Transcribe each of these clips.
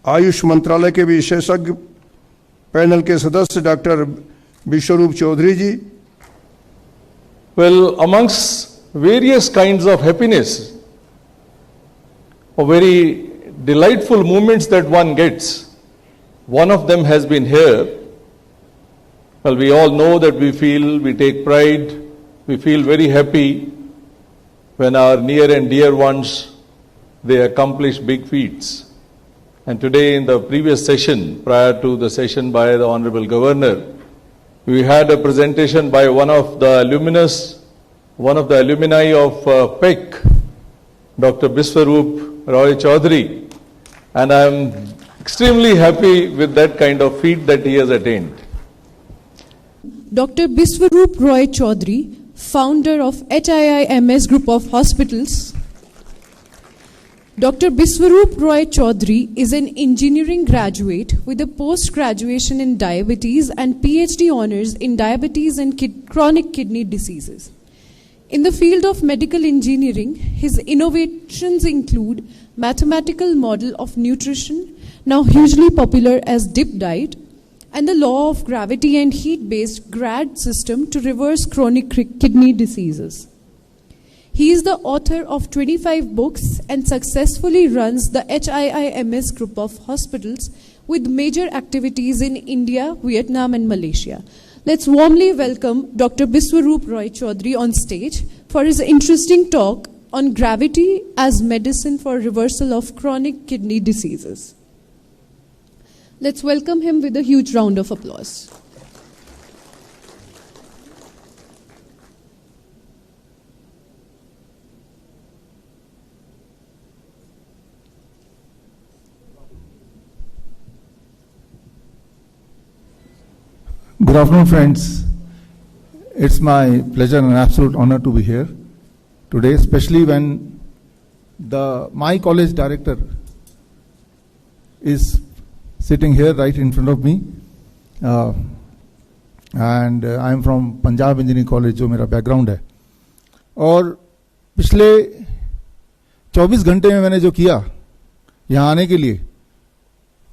आयुष मंत्रालय के विशेषज्ञ पैनल के सदस्य doctor Vishwarup Chaudhary ji. Well, amongst various kinds of happiness, or very delightful moments that one gets, one of them has been here. Well, we all know that we take pride, we feel very happy when our near and dear ones, they accomplish big feats. And today in the previous session, prior to the session by the Honorable Governor, we had a presentation by one of the alumni of PEC, Dr. Biswaroop Roy Chaudhary, and I am extremely happy with that kind of feat that he has attained. Dr. Biswaroop Roy Chaudhary, founder of HIIMS Group of Hospitals. Dr. Biswaroop Roy Chaudhary is an engineering graduate with a post-graduation in diabetes and PhD honors in diabetes and chronic kidney diseases. In the field of medical engineering, his innovations include mathematical model of nutrition, now hugely popular as DIP diet, and the law of gravity and heat-based GRAD system to reverse chronic kidney diseases. He is the author of 25 books and successfully runs the HIIMS Group of Hospitals with major activities in India, Vietnam and Malaysia. Let's warmly welcome Dr. Biswaroop Roy Chaudhary on stage for his interesting talk on gravity as medicine for reversal of chronic kidney diseases. Let's welcome him with a huge round of applause. Good afternoon, friends. It's my pleasure and absolute honor to be here today, especially when my college director is sitting here right in front of me, and I'm from Punjab Engineering College, जो मेरा background है. और पिछले 24 घंटे में मैंने जो किया यहाँ आने के लिए,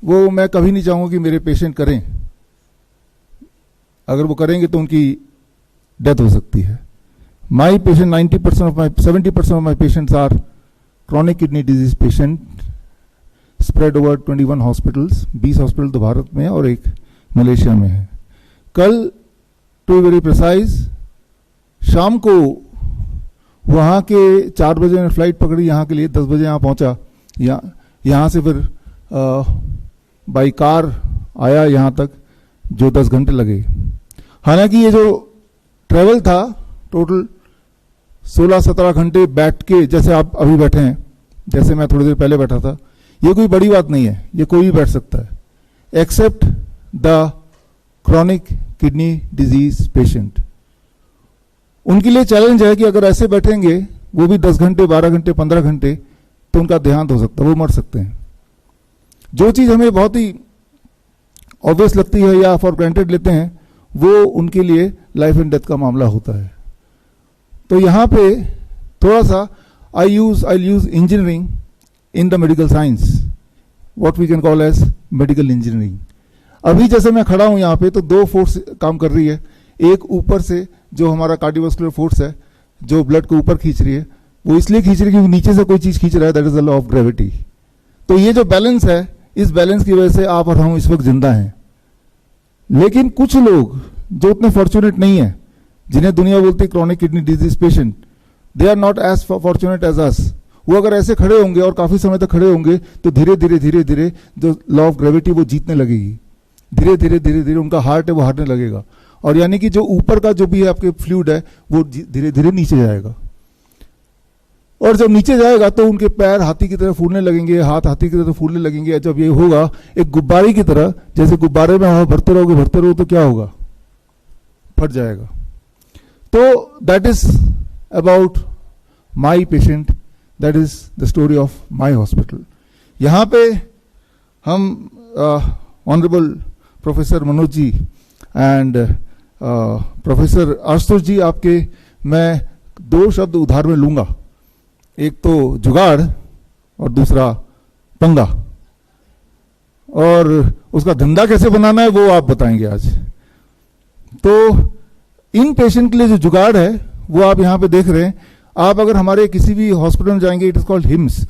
वो मैं कभी नहीं चाहूँगा कि मेरे पेशेंट करें. अगर वो करेंगे तो उनकी डेथ हो सकती है. My patient 70% of my patients are chronic kidney disease patient spread over 21 hospitals. 20 hospital तो भारत में है और एक मलेशिया में है. कल टू वेरी प्रिसाइज शाम को वहाँ के 4 बजे मैंने फ्लाइट पकड़ी यहाँ के लिए, 10 बजे यहाँ पहुँचा. यहाँ से फिर बाई कार आया यहाँ तक, जो 10 घंटे लगे. हालांकि ये जो ट्रेवल था टोटल 16-17 घंटे बैठ के, जैसे आप अभी बैठे हैं, जैसे मैं थोड़ी देर पहले बैठा था, ये कोई बड़ी बात नहीं है. ये कोई भी बैठ सकता है except the chronic kidney disease patient. उनके लिए चैलेंज है कि अगर ऐसे बैठेंगे, वो भी 10 घंटे 12 घंटे 15 घंटे, तो उनका देहांत हो सकता है, वो मर सकते हैं. जो चीज़ हमें बहुत ही ऑब्वियस लगती है या फॉर ग्रांटेड लेते हैं, वो उनके लिए लाइफ एंड डेथ का मामला होता है. तो यहाँ पे थोड़ा सा I use engineering in the medical science, what we can call as medical engineering. अभी जैसे मैं खड़ा हूँ यहाँ पे, तो 2 फोर्स काम कर रही है. एक ऊपर से जो हमारा कार्डियोवास्कुलर फोर्स है, जो ब्लड को ऊपर खींच रही है, वो इसलिए खींच रही है क्योंकि नीचे से कोई चीज़ खींच रहा है, that is the law of gravity. तो ये जो बैलेंस है, इस बैलेंस की वजह से आप और हम इस वक्त जिंदा हैं. लेकिन कुछ लोग जो उतने फॉर्चुनेट नहीं है, जिन्हें दुनिया बोलती है chronic kidney disease patient, they are not as fortunate as us. वो अगर ऐसे खड़े होंगे और काफी समय तक खड़े होंगे, तो धीरे धीरे जो लॉ ऑफ ग्रेविटी वो जीतने लगेगी. धीरे धीरे उनका हार्ट है वो हारने लगेगा, और यानी कि जो ऊपर का जो भी है आपके फ्लूइड है, वो धीरे धीरे नीचे जाएगा. और जब नीचे जाएगा तो उनके पैर हाथी की तरह फूलने लगेंगे, हाथ हाथी की तरह फूलने लगेंगे. जब ये होगा एक गुब्बारे की तरह, जैसे गुब्बारे में हवा भरते रहो तो क्या होगा, फट जाएगा. तो that is about my patient, that is the story of my hospital. यहाँ पे हम honourable professor Manoj ji and professor Ashutosh ji, आपके मैं 2 शब्द उधार में लूंगा. एक तो जुगाड़ और दूसरा पंगा. और उसका धंधा कैसे बनाना है वो आप बताएंगे आज। तो इन पेशेंट के लिए जो जुगाड़ है वो आप यहाँ पे देख रहे हैं। आप अगर हमारे किसी भी हॉस्पिटल में जाएंगे, it is called hymns,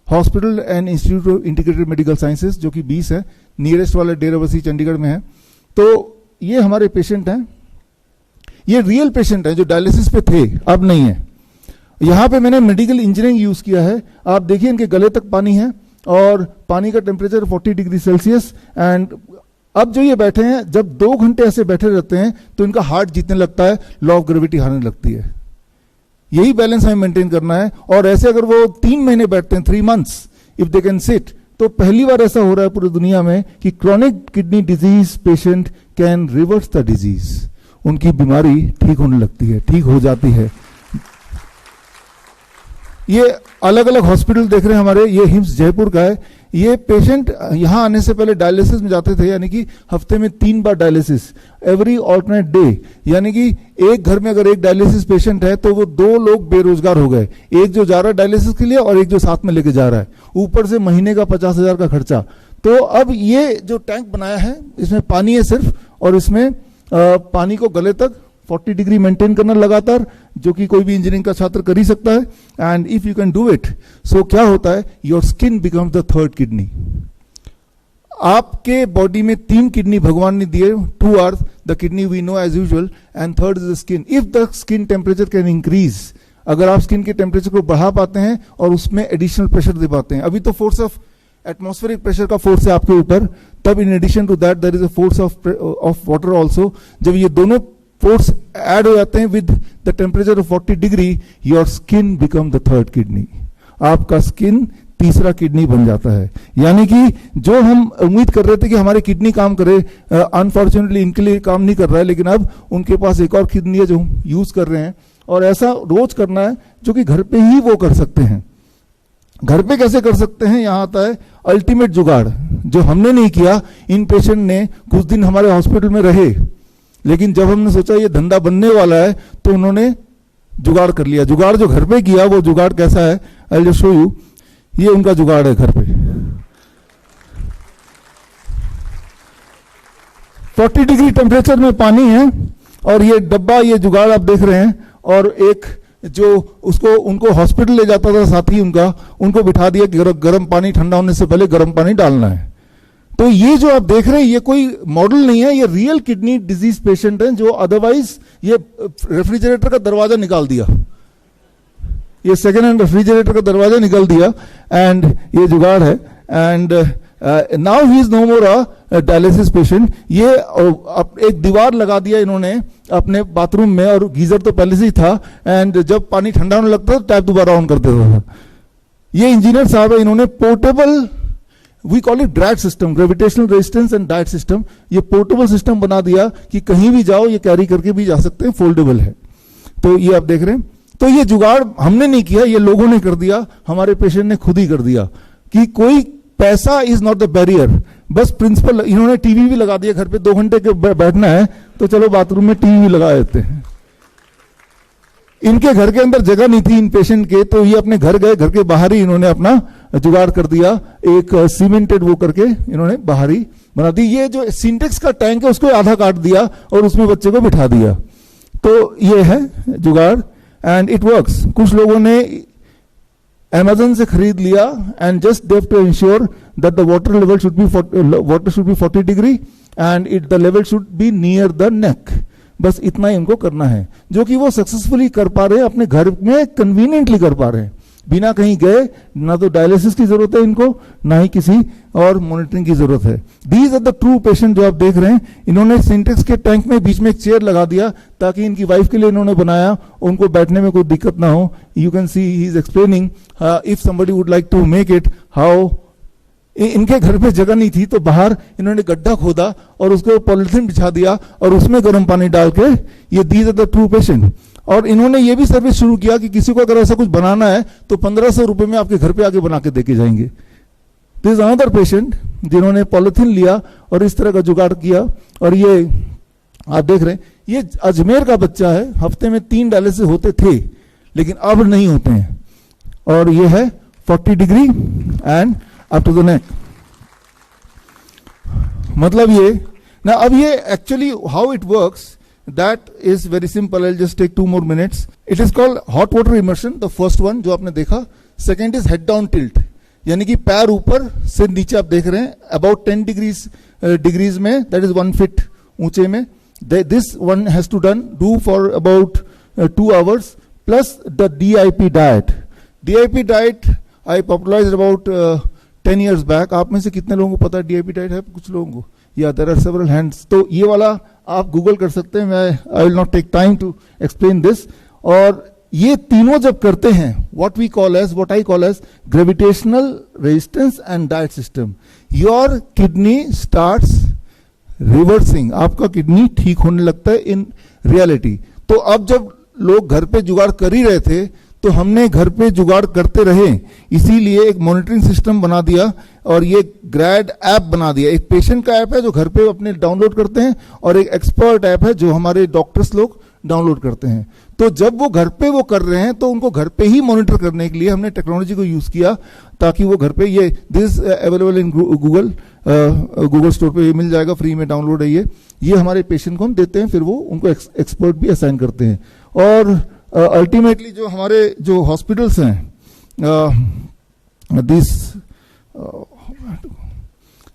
hospital and institute of integrated medical sciences, जो कि 20 है, नियरेस्ट वाला डेराबस्सी चंडीगढ़ में है। तो ये हमारे पेशेंट हैं, ये रियल पेशेंट हैं जो डायलिसिस पे थे, अब नहीं है। यहाँ पे मैंने मेडिकल इंजीनियरिंग यूज किया है। आप देखिए इनके गले तक पानी है और पानी का टेम्परेचर 40 डिग्री सेल्सियस। एंड अब जो ये बैठे हैं, जब 2 घंटे ऐसे बैठे रहते हैं तो इनका हार्ट जीतने लगता है, लॉ ऑफ ग्रेविटी हारने लगती है। यही बैलेंस हमें मेंटेन करना है। और ऐसे अगर वो 3 महीने बैठते हैं, 3 months if they can sit, तो पहली बार ऐसा हो रहा है पूरी दुनिया में कि chronic kidney disease patient can reverse the disease, उनकी बीमारी ठीक होने लगती है, ठीक हो जाती है। ये अलग अलग हॉस्पिटल देख रहे हैं हमारे, ये हिम्स जयपुर का है। ये पेशेंट यहाँ आने से पहले डायलिसिस में जाते थे, यानी कि हफ्ते में 3 बार डायलिसिस, एवरी ऑल्टरनेट डे। यानी कि एक घर में अगर एक डायलिसिस पेशेंट है तो वो 2 लोग बेरोजगार हो गए, एक जो जा रहा है डायलिसिस के लिए और एक जो साथ में लेके जा रहा है, ऊपर से महीने का 50,000 का खर्चा। तो अब ये जो टैंक बनाया है, इसमें पानी है सिर्फ, और इसमें पानी को गले तक 40 डिग्री मेंटेन करना लगातार, जो कि कोई भी इंजीनियरिंग का छात्र कर ही सकता है। And if you can do it, so क्या होता है, your skin becomes the 3rd kidney. आपके बॉडी में 3 किडनी भगवान ने दिए, 2 are the kidney we know as usual and 3rd is the skin. If the skin temperature can increase, अगर आप स्किन के टेम्परेचर को बढ़ा पाते हैं और उसमें एडिशनल प्रेशर दे पाते हैं, अभी तो फोर्स ऑफ एटमॉस्फेरिक प्रेशर का फोर्स है आपके ऊपर, तब in addition to that there is a force of water also. जब ये दोनों फोर्स ऐड हो जाते हैं with the temperature of 40 degree, your skin become the 3rd kidney. आपका स्किन तीसरा किडनी बन जाता है। यानी कि जो हम उम्मीद कर रहे थे कि हमारी किडनी काम करे, अनफॉर्चुनेटली इनके लिए काम नहीं कर रहा है, लेकिन अब उनके पास एक और किडनी है जो हम यूज कर रहे हैं। और ऐसा रोज करना है, जो कि घर पे ही वो कर सकते हैं। घर पे कैसे कर सकते हैं, यहां आता है अल्टीमेट जुगाड़, जो हमने नहीं किया। इन पेशेंट ने कुछ दिन हमारे हॉस्पिटल में रहे, लेकिन जब हमने सोचा ये धंधा बनने वाला है तो उन्होंने जुगाड़ कर लिया। जुगाड़ जो घर पे किया, वो जुगाड़ कैसा है, आई विल शो यू। ये उनका जुगाड़ है घर पे। 40 डिग्री टेम्परेचर में पानी है और ये डब्बा, ये जुगाड़ आप देख रहे हैं। और एक जो उसको उनको हॉस्पिटल ले जाता था साथी उनका, उनको बिठा दिया, गर्म पानी ठंडा होने से पहले गर्म पानी डालना है। तो ये जो आप देख रहे हैं, ये कोई मॉडल नहीं है, ये रियल किडनी डिजीज पेशेंट हैं, जो अदरवाइज ये रेफ्रिजरेटर का दरवाजा निकाल दिया, ये सेकेंड हैंड रेफ्रिजरेटर का दरवाजा निकाल दिया। एंड ये जुगाड़ है। And now he is no more a dialysis patient. ये एक दीवार लगा दिया इन्होंने अपने बाथरूम में, और गीजर तो पहले से ही था। एंड जब पानी ठंडा होने लगता था, टैप दोबारा ऑन कर देता था। ये इंजीनियर साहब है, इन्होंने portable, we call it dright system, gravitational resistance and diet system, ये पोर्टेबल सिस्टम बना दिया कि कहीं भी जाओ ये कैरी करके भी जा सकते हैं, फोल्डेबल है। तो ये आप देख रहे हैं। तो ये जुगाड़ हमने नहीं किया, ये लोगों ने कर दिया, हमारे पेशेंट ने खुद ही कर दिया। कि कोई पैसा इज नॉट द बैरियर, बस प्रिंसिपल। इन्होंने टीवी भी लगा दिया घर पे, 2 घंटे के बैठना है तो चलो बाथरूम में टीवी भी लगा देते हैं। इनके घर के अंदर जगह नहीं थी इन पेशेंट के, तो ये अपने घर गए, घर के बाहर ही इन्होंने अपना जुगाड़ कर दिया, एक सीमेंटेड वो करके इन्होंने बाहर ही बना दी। ये जो सिंटेक्स का टैंक है उसको आधा काट दिया और उसमें बच्चे को बिठा दिया। तो ये है जुगाड़ एंड इट वर्क्स। कुछ लोगों ने Amazon से खरीद लिया and just they have to ensure that the water level should be 40 degree and the level should be near the neck. बस इतना ही उनको करना है, जो कि वो सक्सेसफुली कर पा रहे हैं, अपने घर में कन्वीनियंटली कर पा रहे हैं, बिना कहीं गए। ना तो डायलिसिस की जरूरत है इनको, ना ही किसी और मॉनिटरिंग की जरूरत है। These are the true patient जो आप देख रहे हैं। इन्होंने सिंटेक्स के टैंक में बीच में एक चेयर लगा दिया ताकि इनकी वाइफ के लिए इन्होंने बनाया, उनको बैठने में कोई दिक्कत ना हो। You can see he is explaining if somebody would like to make it how. इनके घर पे जगह नहीं थी तो बाहर इन्होंने गड्ढा खोदा और उसको पॉलिथीन बिछा दिया और उसमें गर्म पानी डाल के, ये these are the true patient. और इन्होंने ये भी सर्विस शुरू किया कि किसी को अगर ऐसा कुछ बनाना है तो 1500 रुपए में आपके घर पे आके बना के देके जाएंगे। दिस इज अनदर पेशेंट जिन्होंने पॉलिथीन लिया और इस तरह का जुगाड़ किया। और ये आप देख रहे हैं, ये अजमेर का बच्चा है, हफ्ते में 3 डायलिसिस होते थे लेकिन अब नहीं होते हैं। और ये है 40 degree and up to the neck. मतलब ये ना, अब ये actually how it works, that is very simple. I just take 2 more minutes. It is called hot water immersion, the first one जो आपने देखा. Second is head down tilt, यानी कि पैर ऊपर से नीचे आप देख रहे हैं, अबाउट 10 डिग्रीज में, दैट इज 1 feet ऊंचे में. This one has to do for about 2 hours, plus the DIP diet. DIP diet I popularized about 10 years back. आप में से कितने लोगों को पता है DIP diet है? कुछ लोगों को. Yeah, there are several hands. तो ये वाला आप गूगल कर सकते हैं. मैं I will not take time to explain this. और ये तीनों जब करते हैं, what I call as gravitational resistance and diet system, your kidney starts reversing. आपका किडनी ठीक होने लगता है इन रियलिटी. तो अब जब लोग घर पे जुगाड़ कर ही रहे थे, तो हमने घर पे जुगाड़ करते रहे, इसीलिए एक मॉनिटरिंग सिस्टम बना दिया और ये ग्रैड ऐप बना दिया. एक पेशेंट का ऐप है जो घर पे अपने डाउनलोड करते हैं, और एक एक्सपर्ट ऐप है जो हमारे डॉक्टर्स लोग डाउनलोड करते हैं. तो जब वो घर पे वो कर रहे हैं, तो उनको घर पे ही मॉनिटर करने के लिए हमने टेक्नोलॉजी को यूज किया, ताकि वो घर पे, ये this available in Google store पे ये मिल जाएगा, फ्री में डाउनलोड है ये हमारे पेशेंट को हम देते हैं, फिर वो उनको एक्सपर्ट भी असाइन करते हैं. और अल्टीमेटली जो हमारे जो हॉस्पिटल्स हैं,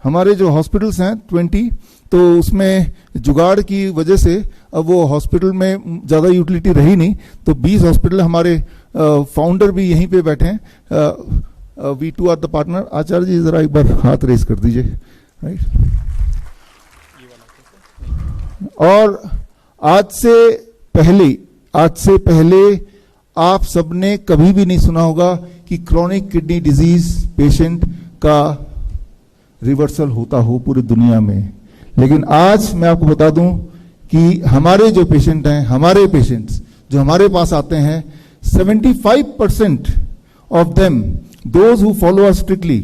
हमारे जो हॉस्पिटल्स हैं 20, तो उसमें जुगाड़ की वजह से अब वो हॉस्पिटल में ज़्यादा यूटिलिटी रही नहीं, तो 20 हॉस्पिटल हमारे फाउंडर भी यहीं पे बैठे हैं. V2 are the partner. Acharya ji जरा एक बार हाथ रेस कर दीजिए. राइट. और आज से पहले आप सबने कभी भी नहीं सुना होगा कि क्रोनिक किडनी डिजीज पेशेंट का रिवर्सल होता हो पूरी दुनिया में. लेकिन आज मैं आपको बता दूं कि हमारे जो पेशेंट हैं, हमारे पेशेंट्स जो हमारे पास आते हैं, 75% of them, those who follow us strictly,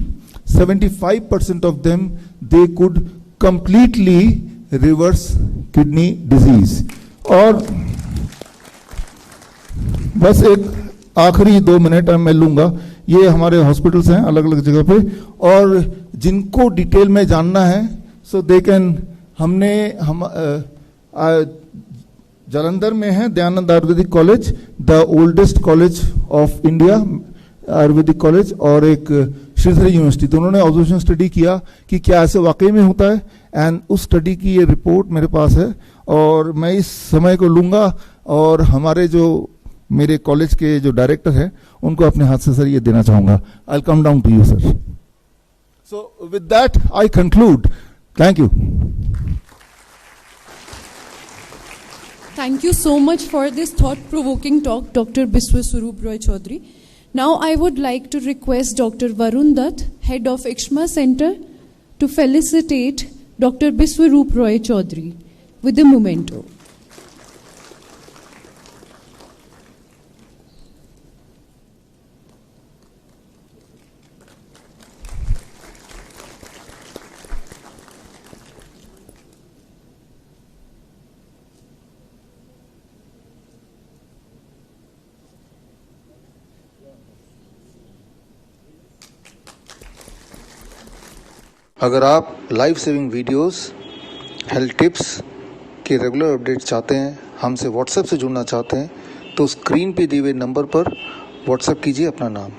75% of them they could completely reverse kidney disease. और बस एक आखिरी 2 मिनट मैं लूंगा. ये हमारे हॉस्पिटल्स हैं अलग अलग जगह पे, और जिनको डिटेल में जानना है सो दे कैन, हम जालंधर में है Dayanand Ayurvedic college, the oldest college of India Ayurvedic college, और एक श्रीधरी यूनिवर्सिटी. तो उन्होंने ऑब्जर्वेशन स्टडी किया कि क्या ऐसे वाकई में होता है, एंड उस स्टडी की ये रिपोर्ट मेरे पास है, और मैं इस समय को लूंगा और हमारे जो मेरे कॉलेज के जो डायरेक्टर है उनको अपने हाथ से सर ये देना चाहूंगा. I will come down to you sir. So with that I conclude. Thank you. Thank you so much for this thought-provoking talk, Dr. Biswa Swarup Roy Chaudhary. Now I would like to request Dr. Varun Dutt, Head of ICHMA Center, to felicitate Dr. Biswa Swarup Roy Chaudhary with the memento. अगर आप life saving videos, health tips के regular update चाहते हैं, हमसे WhatsApp से जुड़ना चाहते हैं, तो स्क्रीन पे दिए हुए नंबर पर व्हाट्सएप कीजिए अपना नाम.